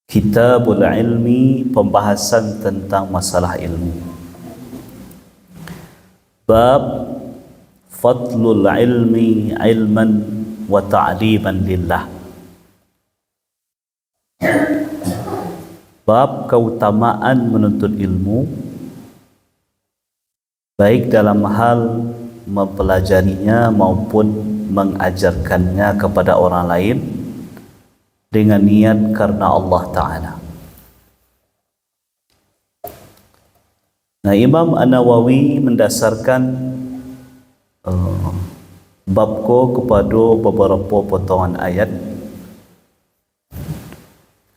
Kitabul Ilmi, pembahasan tentang masalah ilmu. Bab Fadlul Ilmi ilman wa ta'liman lillah. Bab keutamaan menuntut ilmu, baik dalam hal mempelajarinya maupun mengajarkannya kepada orang lain dengan niat karena Allah Ta'ala. Nah, Imam An-Nawawi mendasarkan babko kepada beberapa potongan ayat.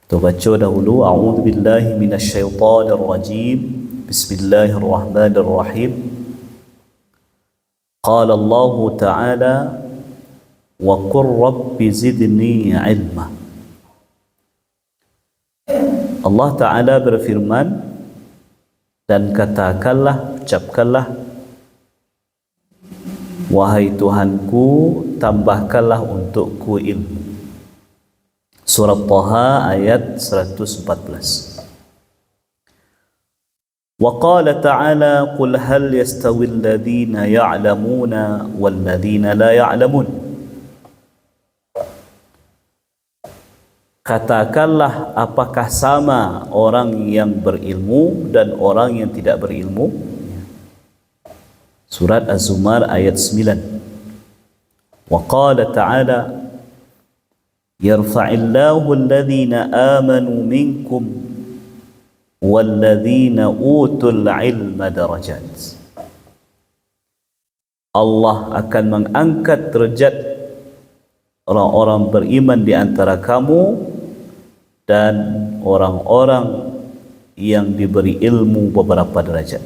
Kita baca dahulu. A'udzu billahi minasyaitonir rajim. Bismillahirrahmanirrahim. Qala Allah Ta'ala wa qur rabbi zidni ilma. Allah Ta'ala berfirman, dan katakanlah, ucapkanlah, wahai Tuhanku, tambahkanlah untukku ilmu. Surah Taha ayat 114. Wa qala ta'ala qul hal yastawi alladhina ya'lamuna wal ladhina la ya'lamun. Katakanlah, apakah sama orang yang berilmu dan orang yang tidak berilmu? Surat Az-Zumar ayat 9. Wa qala ta'ala yarfa'illahu alladhina amanu minkum walladhina utul ilma darajat. Allah akan mengangkat derajat orang-orang beriman di antara kamu dan orang-orang yang diberi ilmu beberapa derajat.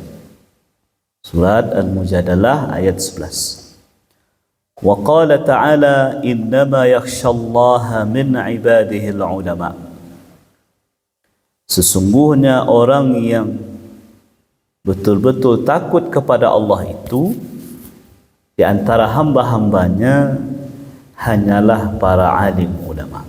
Surat Al-Mujadalah ayat 11. Wa qala ta'ala innama yakhshallaha min ibadihi al-ulama. Sesungguhnya orang yang betul-betul takut kepada Allah itu di antara hamba-hambanya hanyalah para alim ulama.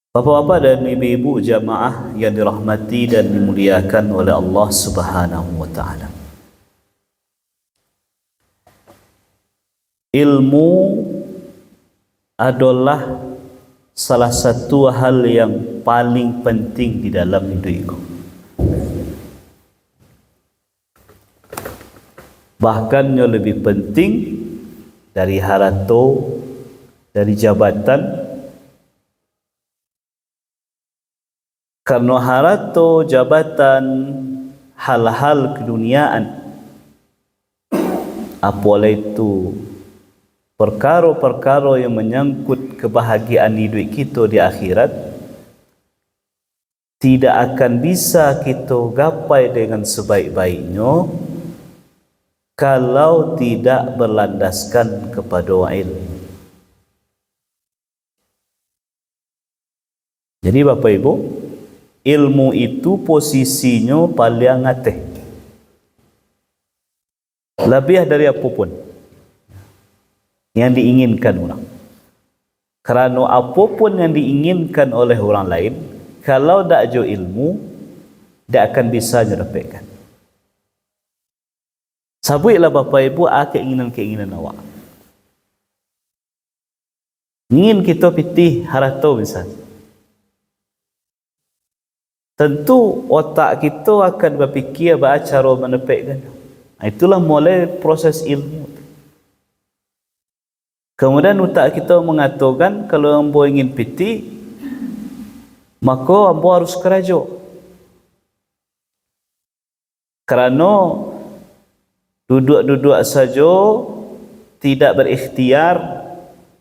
Bapak-bapak dan ibu-ibu jamaah yang dirahmati dan dimuliakan oleh Allah Subhanahu wa taala. Ilmu adalah salah satu hal yang paling penting di dalam hidup ini. Bahkan yang lebih penting dari harta, dari jabatan. Karena harta, jabatan, hal-hal keduniaan, apalah itu perkara-perkara yang menyangkut kebahagiaan hidup kita di akhirat, tidak akan bisa kita gapai dengan sebaik-baiknya kalau tidak berlandaskan kepada ilmu. Jadi Bapak Ibu, ilmu itu posisinya paling atas, lebih dari apapun yang diinginkan orang. Kerana apapun yang diinginkan oleh orang lain, kalau tak ada ilmu, tak akan bisa didapatkan. Sabutlah Bapak Ibu keinginan-keinginan awak. Ingin kita pitih harta misalnya. Tentu otak kita akan berfikir bahawa cara mendapatkan. Itulah mulai proses ilmu. Kemudian otak kita mengatakan kalau hamba ingin piti, maka hamba harus kerja. Kerana duduk-duduk saja tidak berikhtiar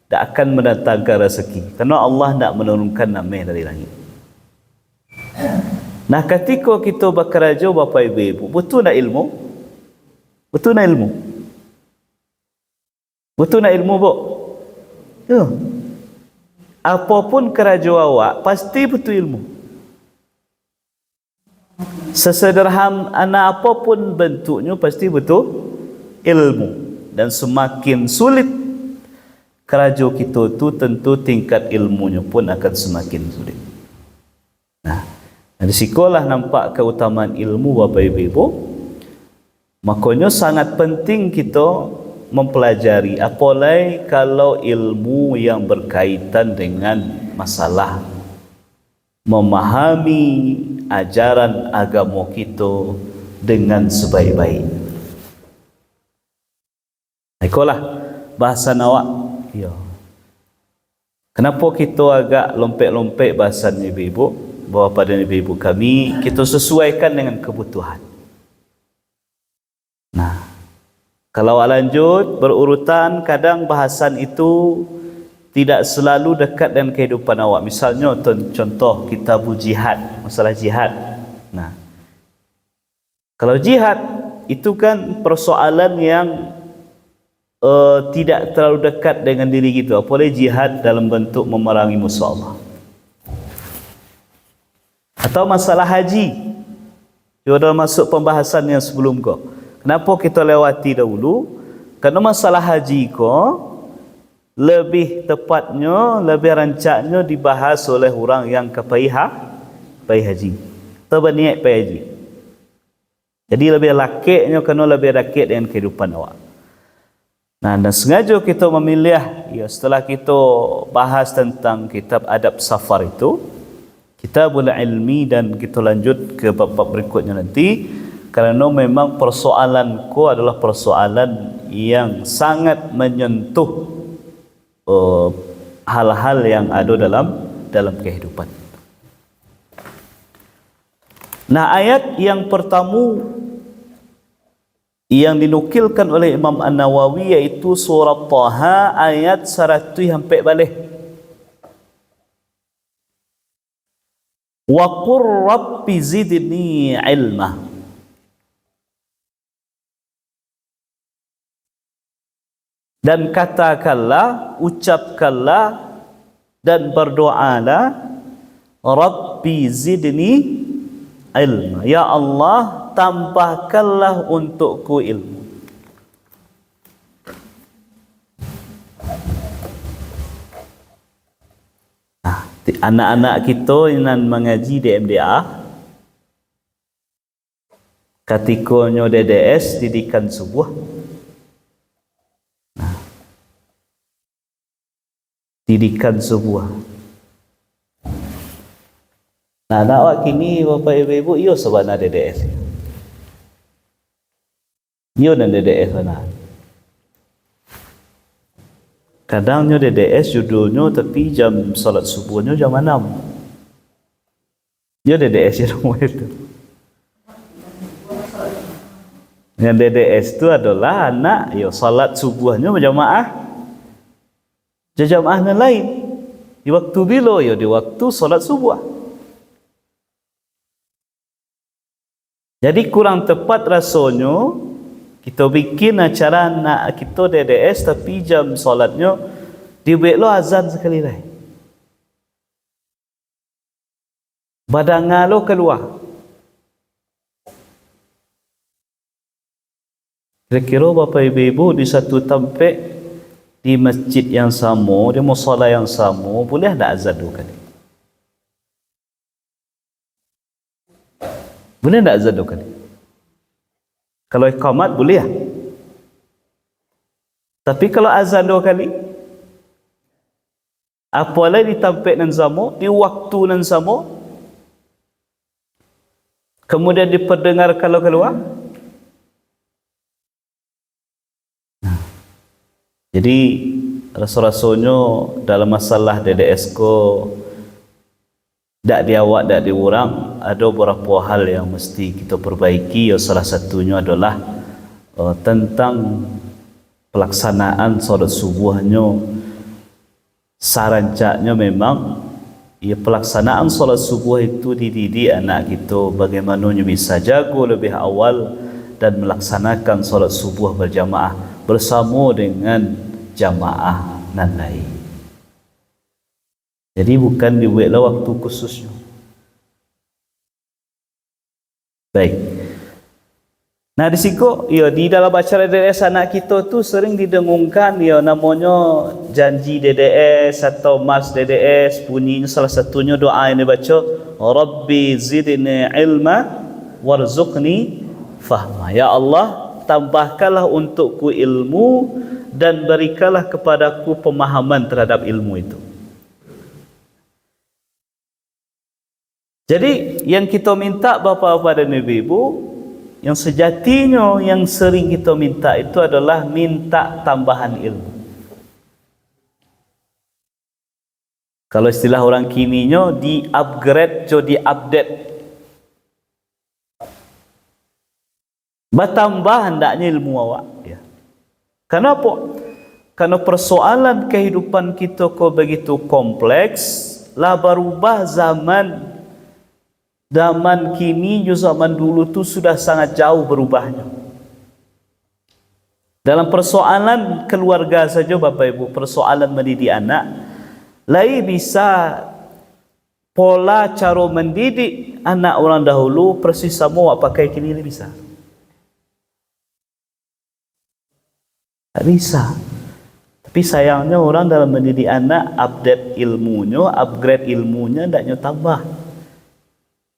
tak akan mendatangkan rezeki. Kerana Allah tak menurunkan namai dari langit. Nah, ketika kita bekerja Bapak Ibu, betul nak ilmu? Betul nak ilmu? Betul nak ilmu, Bu? Ya. Apapun kerja awak, pasti betul ilmu. Sesederhana apapun bentuknya, pasti betul ilmu. Dan semakin sulit kerajo kita tu tentu tingkat ilmunya pun akan semakin sulit. Nah, dari sikolah nampak keutamaan ilmu Bapak Ibu. Makanya sangat penting kita mempelajari, apalagi kalau ilmu yang berkaitan dengan masalah memahami ajaran agama kita dengan sebaik-baik. Ikolah bahasan awak. Ya. Kenapa kita agak lompek-lompek bahasan ibu-ibu? Bahawa pada ibu-ibu kami, kita sesuaikan dengan kebutuhan. Nah, kalau lanjut berurutan, kadang bahasan itu tidak selalu dekat dengan kehidupan awak. Misalnya contoh kitab jihad, masalah jihad. Nah, kalau jihad itu kan persoalan yang tidak terlalu dekat dengan diri kita, apalagi jihad dalam bentuk memerangi musuh Allah. Atau masalah haji, juga masuk pembahasan yang sebelum kau. Kenapa kita lewati dahulu? Kerana masalah haji kau lebih tepatnya, lebih rancaknya dibahas oleh orang yang pergi haji atau berniat pergi haji. Jadi lebih lakitnya, kerana lebih lakit dengan kehidupan awak. Nah, dan sengaja kita memilih, ya, setelah kita bahas tentang kitab adab safar itu, Kitabul Ilmi, dan kita lanjut ke bab-bab berikutnya nanti, kerana memang persoalanku adalah persoalan yang sangat menyentuh hal-hal yang ada dalam kehidupan. Nah, ayat yang pertama yang dinukilkan oleh Imam An-Nawawi yaitu surah Taha ayat 100 sampai balik. Wa qur rabbi zidni ilma. Dan katakanlah, ucapkanlah dan berdoalah, Rabbi zidni ilma. Ya Allah, tambahkanlah untukku ilmu. Anak-anak kita yang mengaji di MDA, ketikanya DDS, didikan subuh. Didikan subuh. Nah, awak kini Bapak Ibu, iyo sebana DDS. Iyo dan DDS mana? Kadangnya DDS judulnya, tapi jam salat subuhnya jam 6. Iyo DDS ya rumah itu. Yang DDS itu adalah anak, iyo salat subuhnya berjamaah. Jamaah yang lain. Di waktu bila? Ya di waktu salat subuh. Jadi kurang tepat rasanya kita bikin acara anak kita DDS tapi jam solatnya dibuatlah azan sekali lagi. Badangan lo keluar. Kira-kira Bapak Ibu di satu tempat di masjid yang sama, di musala yang sama, boleh tak azan dua kali? Boleh tak azan dua kali? Kalau iqamat boleh ya? Tapi kalau azan dua kali, apalagi di tempat yang sama, di waktu yang sama, kemudian diperdengar kalau keluar. Jadi rasa-rasanya dalam masalah DDS ko dak diawak dak diurang, ada beberapa hal yang mesti kita perbaiki. Ya, salah satunya adalah tentang pelaksanaan solat subuhnya. Sarancaknya memang ya pelaksanaan solat subuh itu dididik anak kita bagaimana bisa jago lebih awal dan melaksanakan solat subuh berjamaah bersama dengan jamaah nan lain. Jadi bukan dibuatlah waktu khususnya. Baik. Nah di situ, ya di dalam acara DDS anak kita tu sering didengungkan ya namanya janji DDS atau mas DDS, bunyinya salah satunya doa yang dibaca, Rabbi zidni ilma warzuqni fahma. Ya Allah, tambahkanlah untukku ilmu dan berikanlah kepadaku pemahaman terhadap ilmu itu. Jadi yang kita minta bapa-bapa dan ibu-ibu, yang sejatinya yang sering kita minta itu adalah minta tambahan ilmu. Kalau istilah orang kininya di-upgrade, di update. Bertambah hendaknya ilmu awak. Ya. Kenapa? Karena persoalan kehidupan kita kok begitu kompleks, lah berubah zaman. Zaman kini, zaman dulu tu sudah sangat jauh berubahnya. Dalam persoalan keluarga saja Bapak Ibu, persoalan mendidik anak, lain bisa pola cara mendidik anak orang dahulu persis sama awak pakai kini ni bisa. Tak bisa. Tapi sayangnya orang dalam mendidik anak update ilmunya, upgrade ilmunya ndaknya tambah.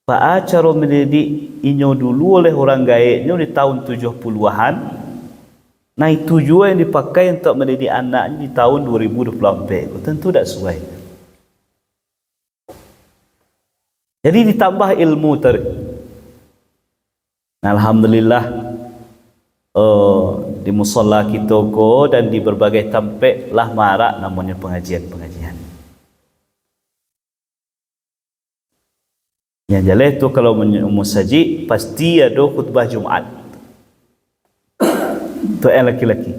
Pak cara mendidik inyo dulu oleh orang gaibnya di tahun 70-an. Nah itu juga yang dipakai untuk mendidik anaknya di tahun 2024. Tentu tak sesuai. Jadi ditambah ilmu tadi. Alhamdulillah di musalla kita ko dan di berbagai tempat lah marak namanya pengajian-pengajian. Yang jelas tu kalau musaji pasti ada khutbah Jumaat. Untuk yang laki-laki.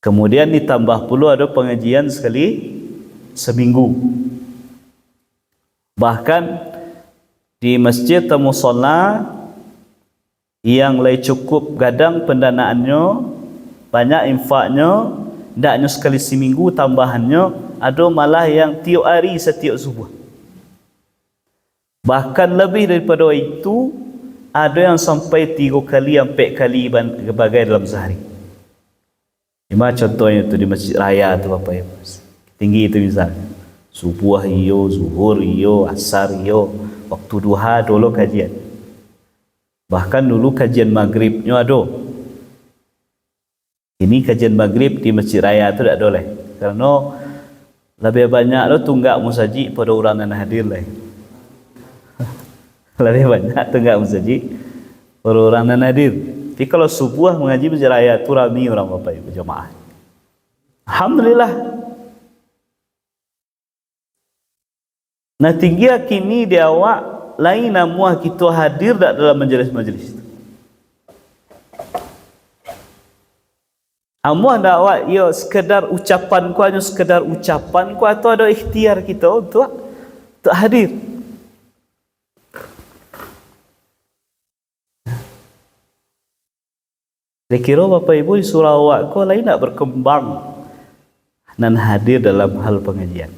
Kemudian ditambah pula ada pengajian sekali seminggu. Bahkan di masjid atau musalla yang lain cukup gadang pendanaannya, banyak infaknya, ndaknya sekali seminggu tambahannya, ada malah yang tiap hari setiap subuh. Bahkan lebih daripada itu, ada yang sampai 3 kali, 4 kali berbagai dalam sehari. Cuma contohnya itu di Masjid Raya tu Bapak Ibu. Tinggi itu misalnya. Subuh iyo, zuhur iyo, asar iyo, waktu duha dulu kajian. Bahkan dulu kajian maghribnya ada. Ini kajian maghrib di Masjid Raya tu tak boleh. Karena lebih banyak tu tunggak musaji pada orang yang hadir lah. Lebih banyak tunggak musaji pada orang yang hadir. Tapi kalau subuh mengaji Masjid Raya tu ramai orang Bapak Ibu jemaah. Alhamdulillah. Nah tinggi kini dia awak lain namuah kita hadir tak dalam majlis-majlis itu. Amuah dak awak ya sekedar ucapan ku hanya sekedar ucapan ku atau ada ikhtiar kita untuk hadir. Kira Bapak Ibu di surau awak ku lain tak berkembang dan hadir dalam hal pengajian.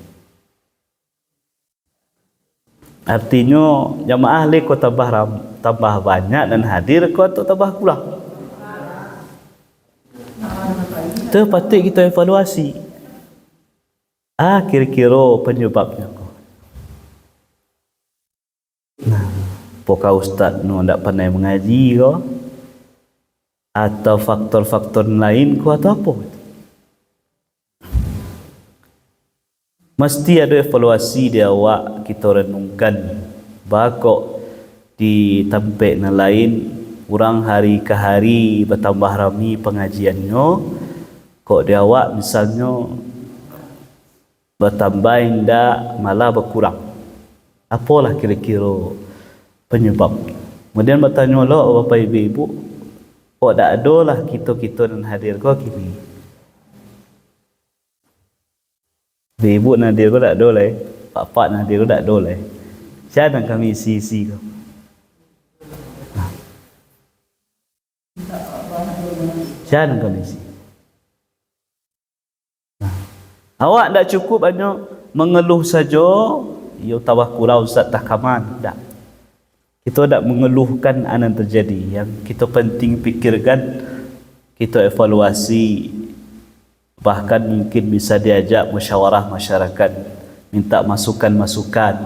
Artinya jamaah le ko tambah banyak dan hadir ko atau tambah kurang. Itu patut kita evaluasi. Kira-kira penyebabnya ko. Nah, apakah ustaz no ndak pandai mengaji ko? Atau faktor-faktor lain ko atau apa? Mesti ada evaluasi dia awak kita renungkan bakok di tempat lain orang hari ke hari bertambah ramai pengajiannya kok dia awak misalnya bertambah indah malah berkurang. Apalah kira-kira penyebab? Kemudian bertanya Allah Bapak Ibu, kok tak ada lah kita dan hadir kok kini. Ibu nadir ko tak ada lah, bapak nadir ko tak ada lah. Jangan kami isi-isi ko. Jangan kami isi. Awak tak cukup hanya mengeluh saja, ya tawah kurau ustaz tak kaman, tak. Kita tak mengeluhkan apa yang terjadi. Yang kita penting fikirkan, kita evaluasi, bahkan mungkin bisa diajak musyawarah masyarakat, minta masukan-masukan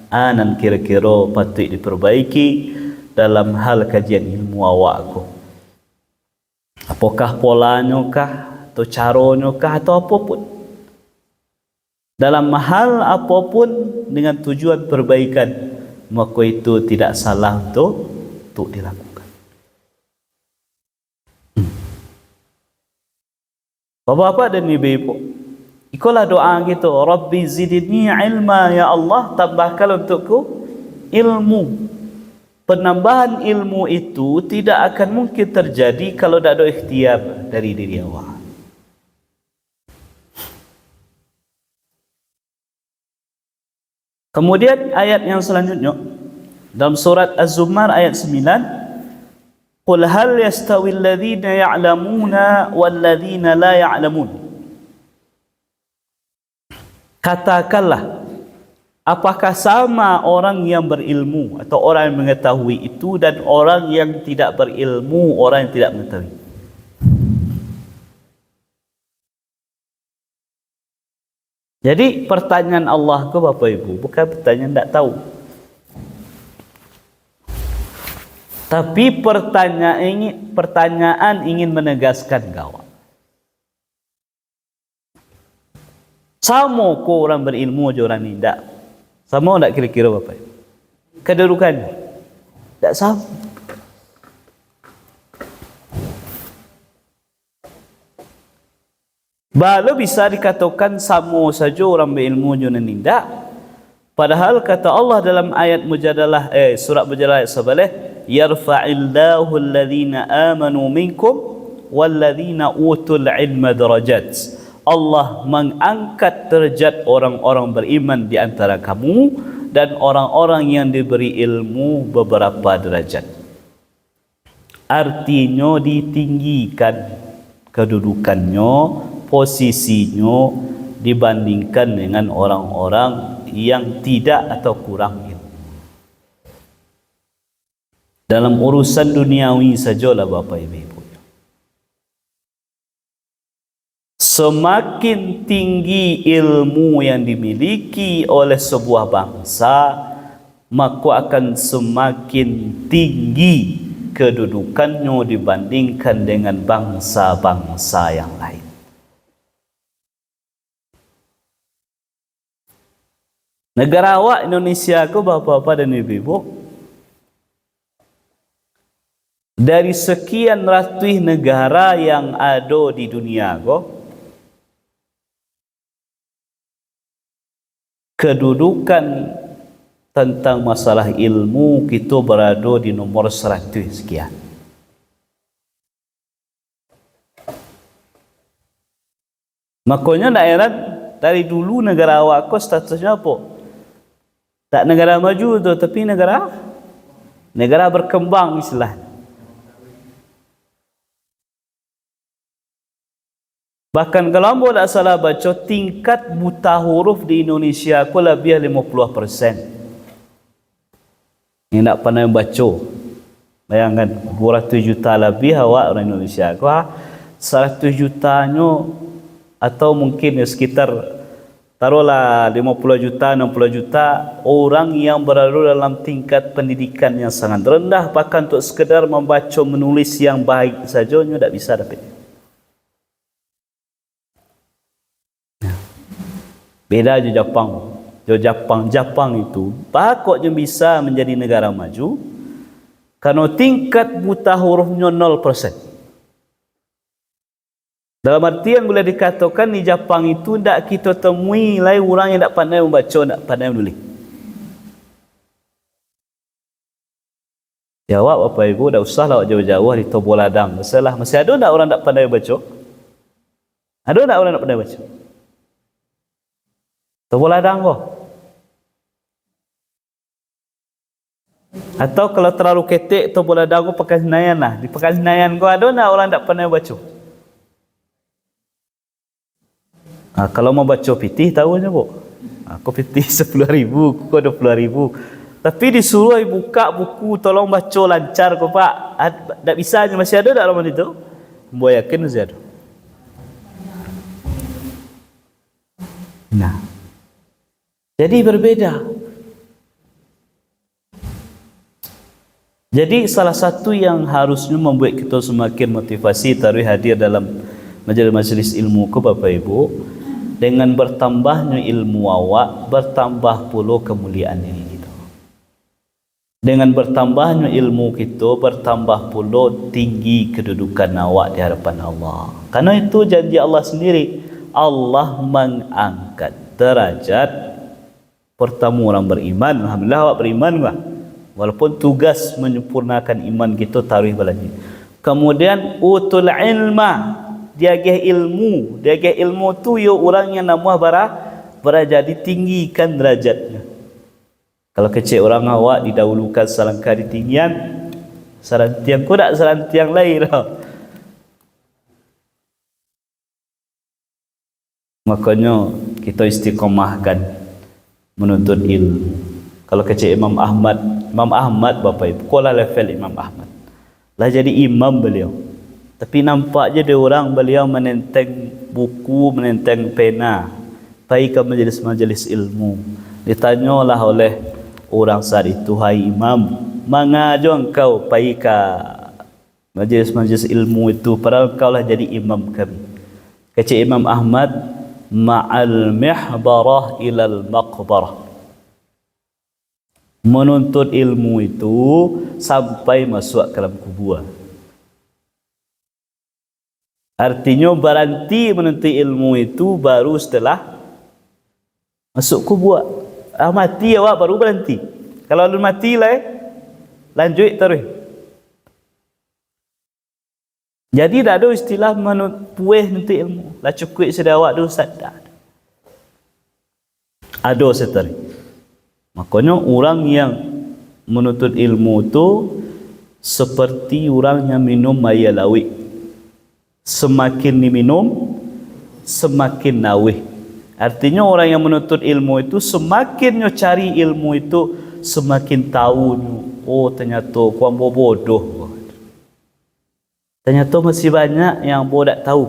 anan kira-kira patut diperbaiki dalam hal kajian ilmu awak aku. Apakah polanya kah, atau caranya kah, atau apapun. Dalam hal apapun dengan tujuan perbaikan, maka itu tidak salah untuk dilakukan. Bapak-bapak dan ibu-ibu, ikulah doa kita, Rabbi zidni ilma, ya Allah tambahkan untukku ilmu. Penambahan ilmu itu tidak akan mungkin terjadi kalau tidak ada ikhtiar dari diri awak. Kemudian ayat yang selanjutnya dalam surat Az-Zumar ayat 9, Qul hal yastawi alladhina ya'lamuna walladhina la ya'lamun. Katakanlah, apakah sama orang yang berilmu atau orang yang mengetahui itu dan orang yang tidak berilmu, orang yang tidak mengetahui? Jadi pertanyaan Allah ke Bapak Ibu bukan pertanyaan tak tahu, tapi pertanyaan ingin menegaskan kawan. Sama ko orang berilmu aja orang ni tak? Sama tak kira-kira Bapak Ibu? Kedudukannya tak sama. Baru bisa dikatakan sama saja orang berilmu juga tidak. Padahal kata Allah dalam ayat Mujadalah surat Mujadalah ayat 11, yarfa'illahu alladhina amanu minkum walladhina utul ilma darajat. Allah mengangkat derajat orang-orang beriman di antara kamu dan orang-orang yang diberi ilmu beberapa derajat. Artinya ditinggikan kedudukannya, posisinya dibandingkan dengan orang-orang yang tidak atau kurang ilmu. Dalam urusan duniawi sajalah Bapak Ibu. Semakin tinggi ilmu yang dimiliki oleh sebuah bangsa, maka akan semakin tinggi kedudukannya dibandingkan dengan bangsa-bangsa yang lain. Negara awak Indonesia ku bapa-bapa dan ibu-ibu, dari sekian ratus negara yang ada di dunia ku, kedudukan tentang masalah ilmu kita berada di nomor 100 sekian. Makanya daerah dari dulu negara awak ku statusnya apa? Tak negara maju tu, tapi negara berkembang istilah. Bahkan kalau anda tak salah baca, tingkat buta huruf di Indonesia ku lebih 50%. Yang tak pandai baca. Bayangkan 200 juta lebih awak orang Indonesia ku, 100 jutanya atau mungkin sekitar taruhlah 50 juta, 60 juta orang yang berada dalam tingkat pendidikan yang sangat rendah, bahkan untuk sekedar membaca menulis yang baik saja tidak bisa dapat. Beda je Jepang. Jepang itu pakoknya bisa menjadi negara maju karena tingkat buta hurufnya 0%. Dalam artian boleh dikatakan di Jepang itu tidak kita temui lain orang yang tak pandai membaca, tak pandai menulis. Jawab Bapak Ibu, tak usahlah jauh-jauh di Tobo Ladang. Masih ada tak orang tak pandai baca? Ada tak orang tak pandai baca? Tobo Ladang kok? Atau kalau terlalu ketek Tobo Ladang kok pakai Senayan lah. Di pakai Senayan kok ada tak orang tak pandai baca? Kalau mau baca pitih tahu je bu. Aku pitih 10.000, aku 20.000. Tapi disuruh buka buku, tolong baca lancar kau Pak. Tak bisa, masih ada tak Ramadan itu? Mbak yakin masih ada. Nah, jadi berbeda. Jadi salah satu yang harusnya membuat kita semakin motivasi taruh hadir dalam majelis-majelis ilmu ke Bapak Ibu, dengan bertambahnya ilmu awak, bertambah pula kemuliaan diri kita. Dengan bertambahnya ilmu kita, bertambah pula tinggi kedudukan awak di hadapan Allah. Karena itu janji Allah sendiri, Allah mengangkat derajat pertama orang beriman. Alhamdulillah awak beriman bah. Walaupun tugas menyempurnakan iman kita taruh balanya. Kemudian utul ilma, dia geh ilmu tu yo orang yang nama bara ditinggikan derajatnya. Kalau kecil orang awak didahulukan selangkah di tinggian, sarantiang ko dak sarantiang lain dah. Makanya kita istiqomahkan menuntut ilmu. Kalau kecil Imam Ahmad Bapak Ibu, kola level Imam Ahmad lah jadi imam beliau. Tapi nampak je dia orang beliau menenteng buku, menenteng pena, pergi ke majelis-majelis ilmu. Ditanyalah oleh orang saat itu, hai imam, mengapa engkau pergi ke majelis-majelis ilmu itu, padahal engkau lah jadi imam kami. Kecil Imam Ahmad, ma'al mihbarah ilal maqbarah, menuntut ilmu itu sampai masuk ke dalam kubur. Artinya berhenti menuntut ilmu itu baru setelah masuk kubur. Mati awak baru berhenti. Kalau lu mati lah, lanjut terus. Jadi tak ada istilah menuntut ilmu. Lah cukup sudah awak tu Ustaz. Ada setari. Makanya orang yang menuntut ilmu itu seperti orang yang minum air lawik. Semakin diminum, semakin nawih. Artinya orang yang menuntut ilmu itu semakin cari ilmu itu, semakin tahu, oh ternyata kuam bodoh. Ternyata masih banyak yang bodoh tak tahu.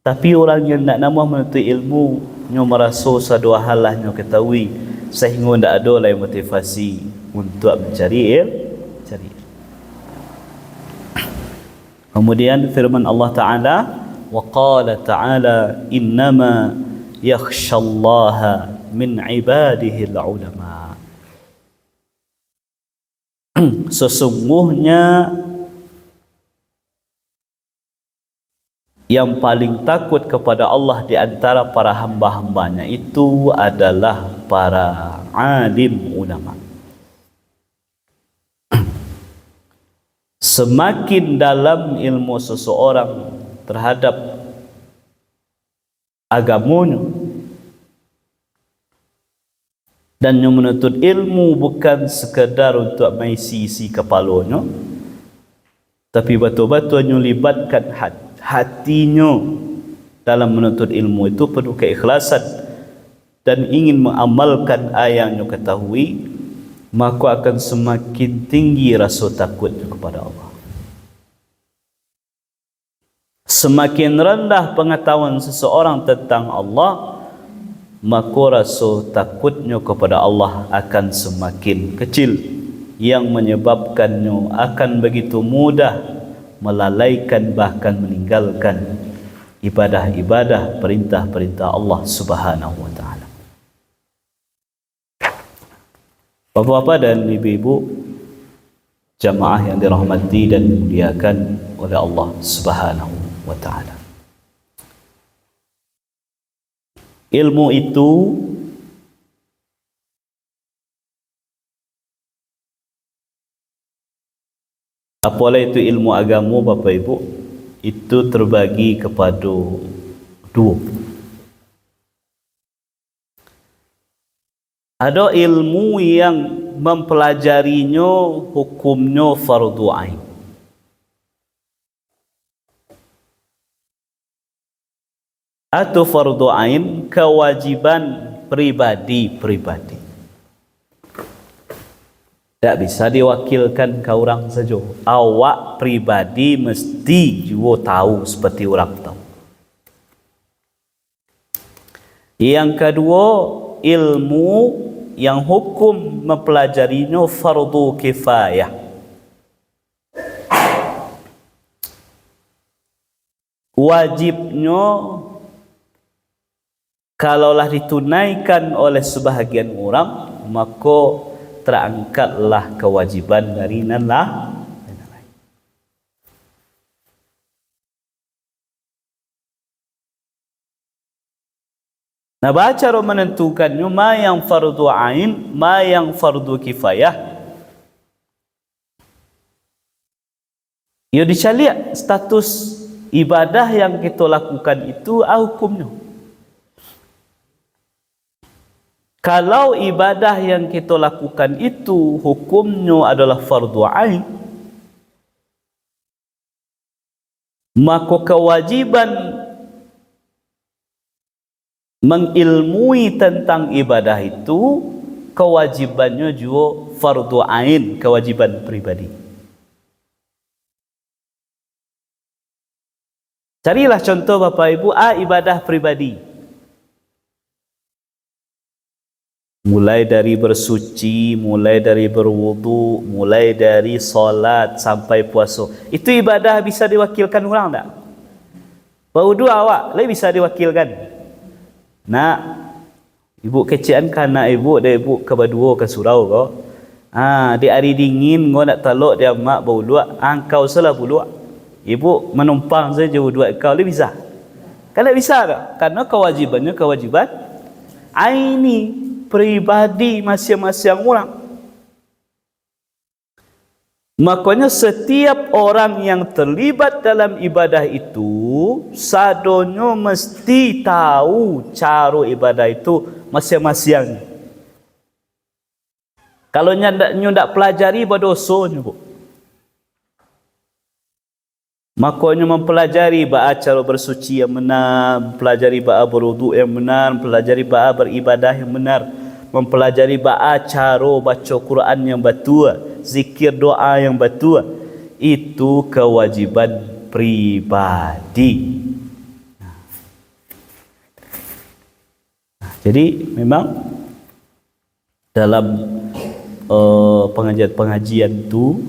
Tapi orang yang nak nama menuntut ilmu, nyo merasa satu hal lah nyo ketahui, sehingga tidak ada lagi motivasi untuk mencari ilmu. Kemudian firman Allah Ta'ala, wa qala ta'ala innama yakhshallaha min ibadihi al-ulama. Sesungguhnya yang paling takut kepada Allah di antara para hamba-hambanya itu adalah para alim ulama. Semakin dalam ilmu seseorang terhadap agamanya, dan yang menuntut ilmu bukan sekadar untuk mengisi kepalanya, tapi betul-betul libatkan hatinya dalam menuntut ilmu itu penuh keikhlasan dan ingin mengamalkan ayat yang ketahui, maka akan semakin tinggi rasa takutnya kepada Allah. Semakin rendah pengetahuan seseorang tentang Allah, maka rasa takutnya kepada Allah akan semakin kecil, yang menyebabkannya akan begitu mudah melalaikan bahkan meninggalkan ibadah-ibadah perintah-perintah Allah Subhanahu wa taala. Bapak-bapak dan ibu-ibu jamaah yang dirahmati dan dimuliakan oleh Allah Subhanahu wa taala. Ilmu itu apalah itu ilmu agama Bapak Ibu, itu terbagi kepada dua. Ada ilmu yang mempelajarinya hukumnya fardu ain. Atau fardu ain kewajiban pribadi-pribadi. Tak bisa diwakilkan ke orang saja. Awak pribadi mesti juga tahu seperti orang tahu. Yang kedua, ilmu yang hukum mempelajarinya fardu kifayah. Wajibnya kalaulah ditunaikan oleh sebahagian orang, maka terangkatlah kewajiban dari Allah. Nah, cara menentukannya ma yang fardu ain, ma yang fardu kifayah. Ia dicari status ibadah yang kita lakukan itu hukumnya. Kalau ibadah yang kita lakukan itu hukumnya adalah fardu ain, maka kewajiban mengilmui tentang ibadah itu kewajibannya juga fardu ain, kewajiban pribadi. Carilah contoh Bapak Ibu ibadah pribadi. Mulai dari bersuci, mulai dari berwudu, mulai dari solat sampai puasa. Itu ibadah bisa diwakilkan orang tak? Berwudu awak, lebih bisa diwakilkan. Nak, ibu kecian kan nak ibu, dia ibu ke berdua ke surau kau. Di hari dingin kau nak taluk dia mak berwudu, kau salah wudu. Ibu menumpang saja wudu kau, lebih bisa. Kan tak bisa tak? Karena kewajibannya kewajiban aini, pribadi masing-masing orang. Makanya setiap orang yang terlibat dalam ibadah itu sadonyo mesti tahu cara ibadah itu masing-masing. Kalau nyo ndak pelajari berdosa nyo. Makanya mempelajari bagaimana cara bersuci yang benar, mempelajari bagaimana berwudu yang benar, mempelajari bagaimana beribadah yang benar, mempelajari bagaimana cara baca Quran yang betul, zikir doa yang betul. Itu kewajiban pribadi. Jadi memang dalam pengajian-pengajian itu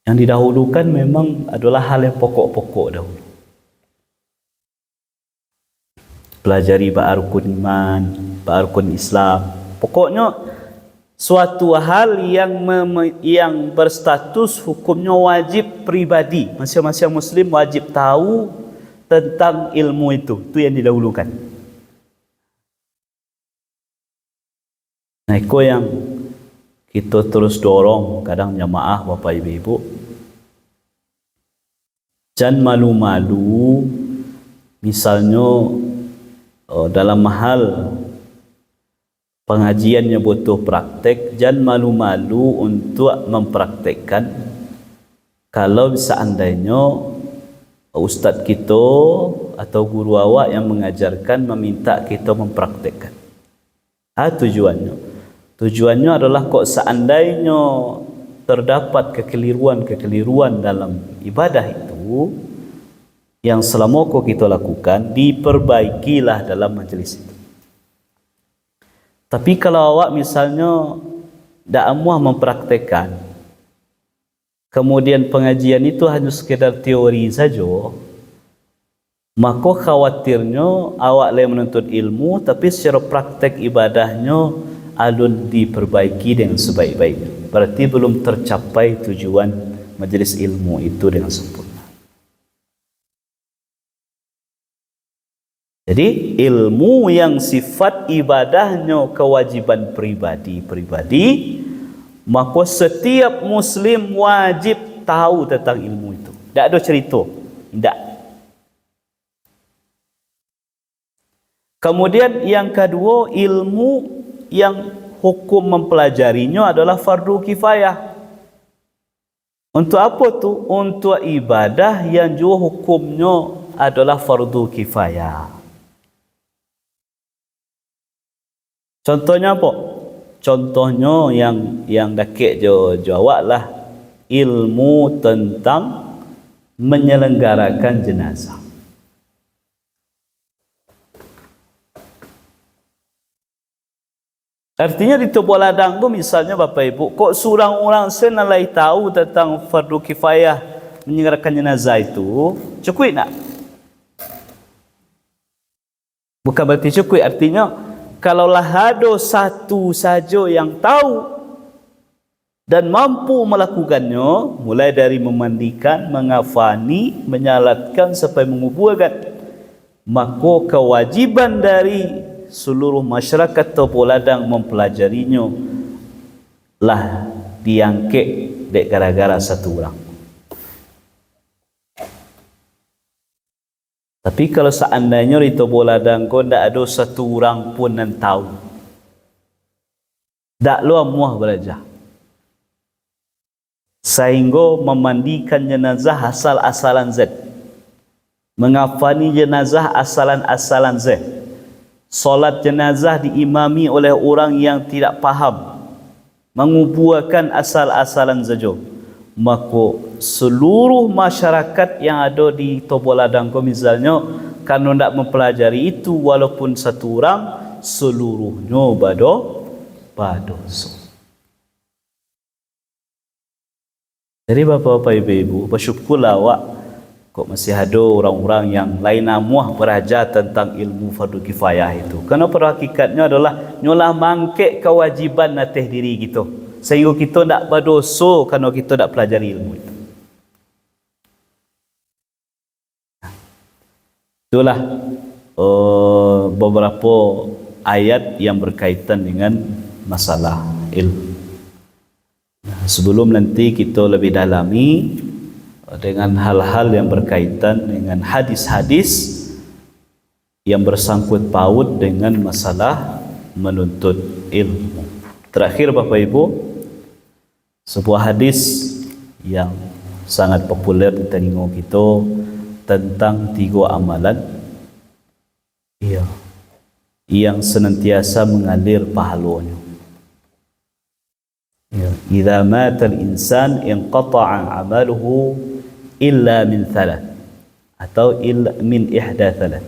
yang didahulukan memang adalah hal yang pokok-pokok dahulu. Pelajari rukun iman, rukun Islam. Pokoknya suatu hal yang berstatus hukumnya wajib pribadi. Masing-masing Muslim wajib tahu tentang ilmu itu. Itu yang didahulukan. Nah, itu yang kita terus dorong kadang jamaah Bapak Ibu. Jangan malu-malu misalnya dalam hal pengajiannya butuh praktek, jangan malu-malu untuk mempraktekkan. Kalau seandainya ustaz kita atau guru awak yang mengajarkan meminta kita mempraktekkan. Tujuannya adalah kok seandainya terdapat kekeliruan dalam ibadah itu yang selama kita lakukan, diperbaikilah dalam majlis itu. Tapi kalau awak misalnya tak amuah mempraktekkan, kemudian pengajian itu hanya sekedar teori saja, maka khawatirnya awak lain menuntut ilmu, tapi secara praktek ibadahnya alun diperbaiki dengan sebaik-baiknya. Berarti belum tercapai tujuan majlis ilmu itu dengan sempurna. Jadi ilmu yang sifat ibadahnya kewajiban pribadi, maka setiap Muslim wajib tahu tentang ilmu itu. Tak ada cerita. Tak. Kemudian yang kedua, ilmu yang hukum mempelajarinya adalah fardu kifayah. Untuk apa tu? Untuk ibadah yang juga hukumnya adalah fardu kifayah. Contohnya apa? Contohnya yang dakik jawab lah ilmu tentang menyelenggarakan jenazah. Artinya di tubuh ladang tu misalnya Bapak Ibu, kok seorang orang senalai tahu tentang fardu kifayah menyelenggarakan jenazah itu, cukup tak? Bukan berarti cukup, artinya kalaulah ada satu saja yang tahu dan mampu melakukannya, mulai dari memandikan, mengafani, menyalatkan sampai menguburkan, maka kewajiban dari seluruh masyarakat Topo Ladang mempelajarinya lah diangkek dek gara-gara satu orang. Tapi kalau seandainya di Topo Ladang kau tidak ada satu orang pun yang tahu, tak lu muah belajar, sehingga memandikan jenazah asal-asalan Z, mengafani jenazah asalan-asalan Z, solat jenazah diimami oleh orang yang tidak faham, menguburkan asal-asalan saja, maka seluruh masyarakat yang ada di Topo Ladang misalnya, kalau tidak mempelajari itu walaupun satu orang, seluruhnya berdosa. Jadi bapak-bapak ibu-ibu, bersyukurlah awak kok masih ada orang-orang yang lain namuah belajar tentang ilmu fardu kifayah itu. Kerana pada hakikatnya adalah nyolah mangkek kewajiban atas diri kita, sehingga kita tak berdosa kerana kita tak pelajari ilmu itu. Itulah beberapa ayat yang berkaitan dengan masalah ilmu. Sebelum nanti kita lebih dalami dengan hal-hal yang berkaitan dengan hadis-hadis yang bersangkut paut dengan masalah menuntut ilmu. Terakhir Bapak Ibu, sebuah hadis yang sangat populer di telinga kita tentang 3 amalan yang senantiasa mengalir pahalanya. Idza mata al-insan inqata'a 'amaluhu illa min thalath, atau illa min ihda thalath.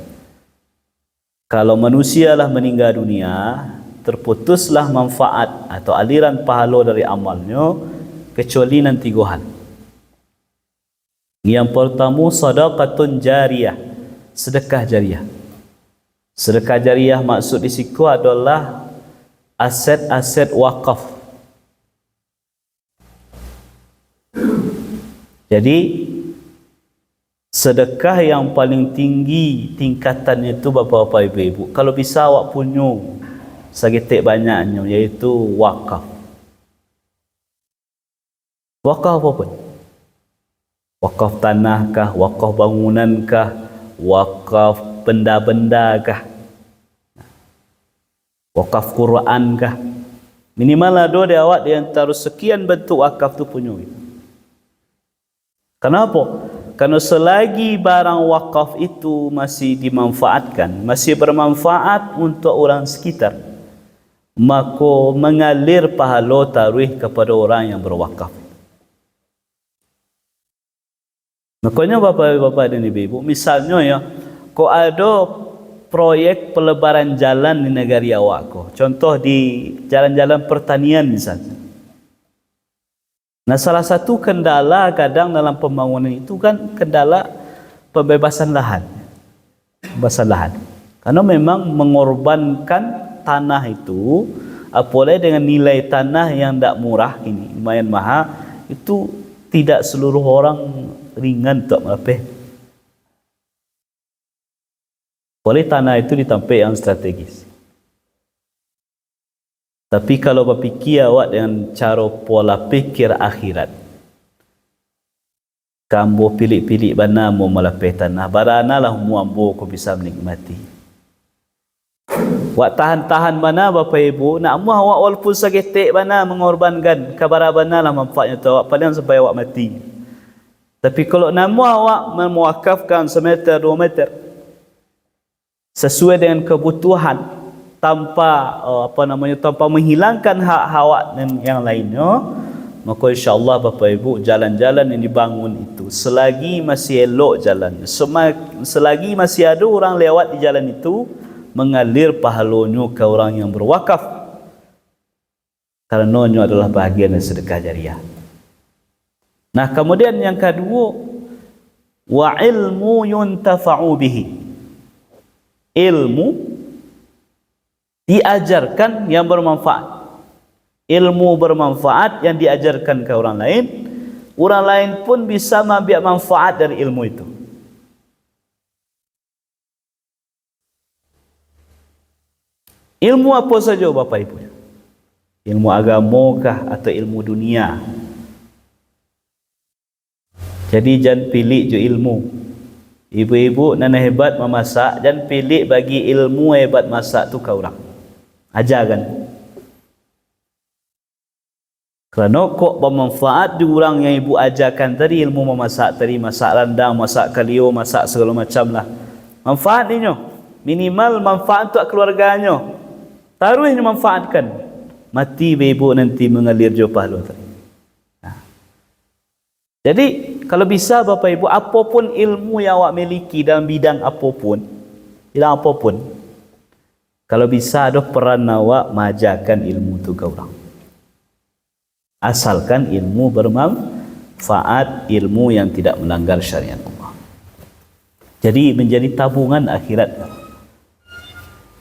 Kalau manusia lah meninggal dunia, terputuslah manfaat atau aliran pahala dari amalnya kecuali nan 3 hal. Yang pertama, sadaqatun jariyah, sedekah jariah. Sedekah jariah maksud di situ adalah aset-aset wakaf. Jadi sedekah yang paling tinggi tingkatan itu bapak-bapak ibu-ibu, kalau bisa awak punya segitik banyaknya, iaitu wakaf. Wakaf apa pun, wakaf tanah kah, wakaf bangunan kah, wakaf benda-benda kah, wakaf Quran kah, minimal ada di awak di antara sekian bentuk wakaf tu punya. Kenapa? Karena selagi barang wakaf itu masih dimanfaatkan, masih bermanfaat untuk orang sekitar, maka mengalir pahala taruh kepada orang yang berwakaf. Makanya bapak-bapak dan ibu-ibu, misalnya ya, kau ada proyek pelebaran jalan di negara awak kau, contoh di jalan-jalan pertanian misalnya. Nah, salah satu kendala kadang dalam pembangunan itu kan kendala pembebasan lahan. Pembebasan lahan. Karena memang mengorbankan tanah itu, apalagi dengan nilai tanah yang tak murah ini, lumayan mahal, itu tidak seluruh orang ringan untuk melapih. Oleh tanah itu di tempat yang strategis. Tapi kalau berfikir awak dengan cara pola fikir akhirat, kamu pilih-pilih mana mau melapih tanah, barana lah muambo kau bisa menikmati. Wak tahan-tahan mana Bapak Ibu, nak muah awak walaupun segetik mana mengorbankan, kabar mana lah manfaatnya tu awak paling sampai awak mati. Tapi kalau nak muah awak memuakafkan 1 meter 2 meter sesuai dengan kebutuhan, tanpa tanpa menghilangkan hak hak yang lainnya, maka insya-Allah Bapak Ibu, jalan-jalan yang dibangun itu selagi masih elok jalannya, selagi masih ada orang lewat di jalan itu, mengalir pahalanya ke orang yang berwakaf, kerana itu adalah bahagian dari sedekah jariah. Nah, kemudian yang kedua, wa ilmu yuntafa'u bihi, ilmu diajarkan yang bermanfaat, ilmu bermanfaat yang diajarkan ke orang lain pun bisa mengambil manfaat dari ilmu itu. Ilmu apa saja Bapak Ibu? Ilmu agamakah atau ilmu dunia? Jadi jangan pilih je ilmu. Ibu-ibu nana hebat memasak, jangan pilih bagi ilmu hebat masak tu ke orang. Ajarkan. Kerana kok bermanfaat di orang yang ibu ajarkan tadi, ilmu memasak tadi, masak rendang, masak kalio, masak segala macam lah. Manfaat dia, minimal manfaat untuk keluarganya. Taruhnya manfaatkan. Mati ibu nanti mengalir jauh pahala tadi. Nah. Jadi kalau bisa Bapak Ibu, apapun ilmu yang awak miliki dalam bidang apapun, kalau bisa ada peran awak mengajarkan ilmu tu ke orang. Asalkan ilmu bermanfaat, ilmu yang tidak melanggar syariat Allah. Jadi menjadi tabungan akhirat.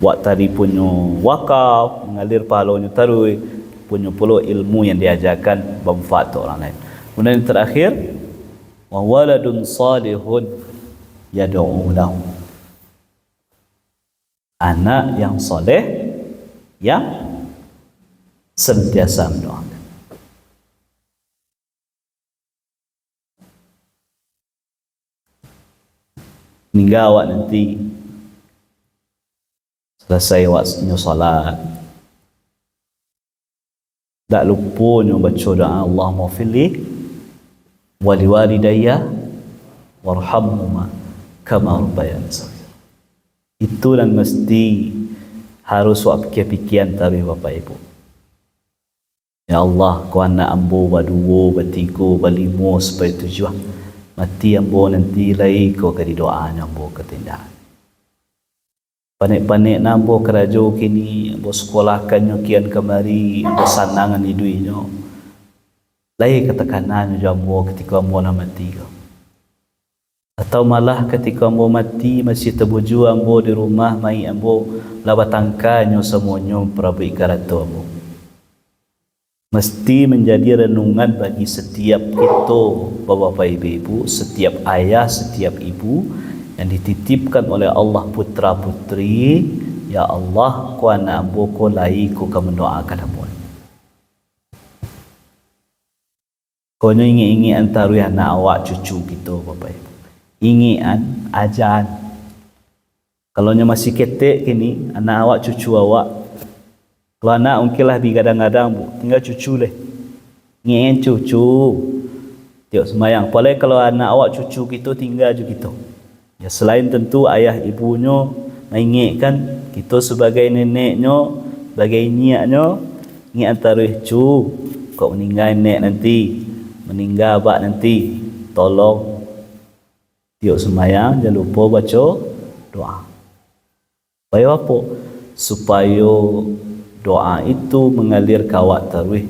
Buat tadi punya wakaf, mengalir pahalanya taruh, punya pula ilmu yang diajarkan bermanfaat untuk orang lain. Kemudian yang terakhir, wa waladun salihun yad'u lahu, anak yang soleh yang sentiasa mendoakan. Hingga awak nanti selesai waktunya salat, tak lupa baca doa Allahumma fili wa liwalidayya warhamhuma kama rabbayani shaghira. Itu dan mesti harus awak fikir-fikir antara Bapak Ibu. Ya Allah, kau anak ambo badua, batiga, balima sampai tujuan. Mati ambo nanti lai kau kadi doanya ambo ketindak. Panik-panik nambo kerajo kini, ambo sekolahkannya kian kemari, ambo sanangan hiduinya. Lai ketekanannya ambo ketika ambo nak mati kau. Atau malah ketika ambo mati masih terbuju ambo di rumah mai ambo labatangkannya semuanya prabu ikaratu ambo. Mesti menjadi renungan bagi setiap kita, bapak ibu-ibu, setiap ayah, setiap ibu yang dititipkan oleh Allah putra putri. Ya Allah, ku anak ambo ko lai ku mendoakan ambo. Kau ingin antara anak awak cucu kita bapak ibu. Ingian ajan. Kalau masih ketek kini anak awak cucu awak. Kalau anak mungkinlah kadang-kadang tinggal cucu leh. Ingin cucu. Tiap semayang. Apalagi kalau anak awak cucu kita tinggal juga kita. Ya selain tentu ayah ibunya mengingatkan kita sebagai neneknya, sebagai nyiaknya, ingat antara cu kau meninggal nenek nanti, meninggal abak nanti, tolong tiap semayang jangan lupa baca doa. Supaya apa? Supaya doa itu mengalir ke awak tarwih,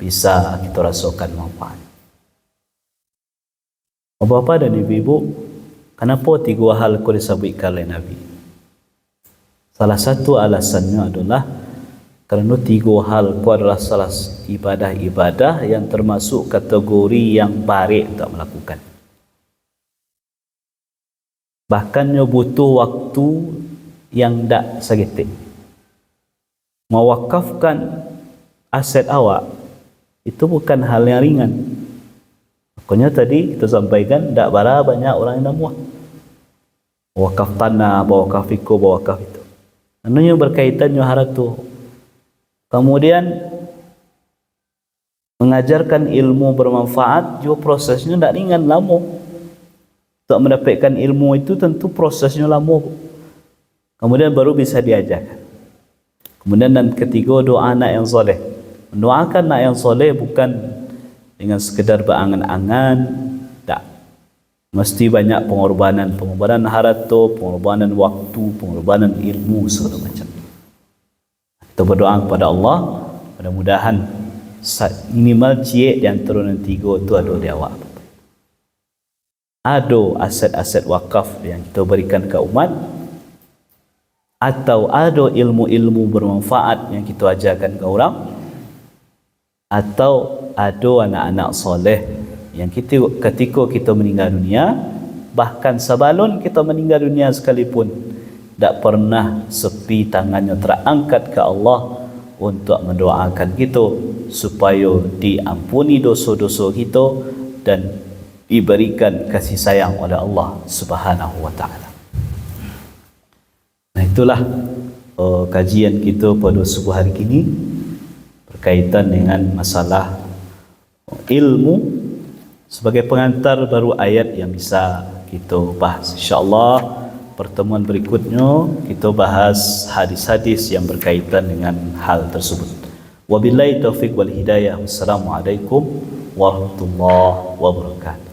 bisa kita rasakan manfaat. Bapak dan ibu-ibu, kenapa tiga hal kau disebutkan oleh Nabi? Salah satu alasannya adalah kerana tiga hal kau adalah salah ibadah-ibadah yang termasuk kategori yang baik untuk melakukan. Bahkannya butuh waktu yang tak segetik. Mewakafkan aset awak itu bukan hal yang ringan. Makanya tadi kita sampaikan tak banyak orang yang nak wakaf tanah, wakaf iko, wakaf itu. Ananya berkaitan dengan haratu. Kemudian mengajarkan ilmu bermanfaat juga prosesnya tak ringan, lama. Untuk mendapatkan ilmu itu tentu prosesnya lama. Kemudian baru bisa diajarkan. Kemudian yang ketiga, doa anak yang soleh. Mendoakan anak yang soleh bukan dengan sekedar berangan-angan, tak. Mesti banyak pengorbanan harta, pengorbanan waktu, pengorbanan ilmu, segala macam. Kita berdoa kepada Allah, mudah-mudahan minimal cie di antara yang tiga itu ada di awak. Ada aset-aset wakaf yang kita berikan ke umat, atau ada ilmu-ilmu bermanfaat yang kita ajarkan ke orang, atau ada anak-anak soleh yang ketika kita meninggal dunia, bahkan sebelum kita meninggal dunia sekalipun, tak pernah sepi tangannya terangkat ke Allah untuk mendoakan kita supaya diampuni dosa-dosa kita dan diberikan kasih sayang oleh Allah Subhanahu wa taala. Nah, itulah kajian kita pada subuh hari ini berkaitan dengan masalah ilmu. Sebagai pengantar baru ayat yang bisa kita bahas. InsyaAllah pertemuan berikutnya kita bahas hadis-hadis yang berkaitan dengan hal tersebut. Wabillahi taufiq wal hidayah. Wassalamualaikum warahmatullahi wabarakatuh.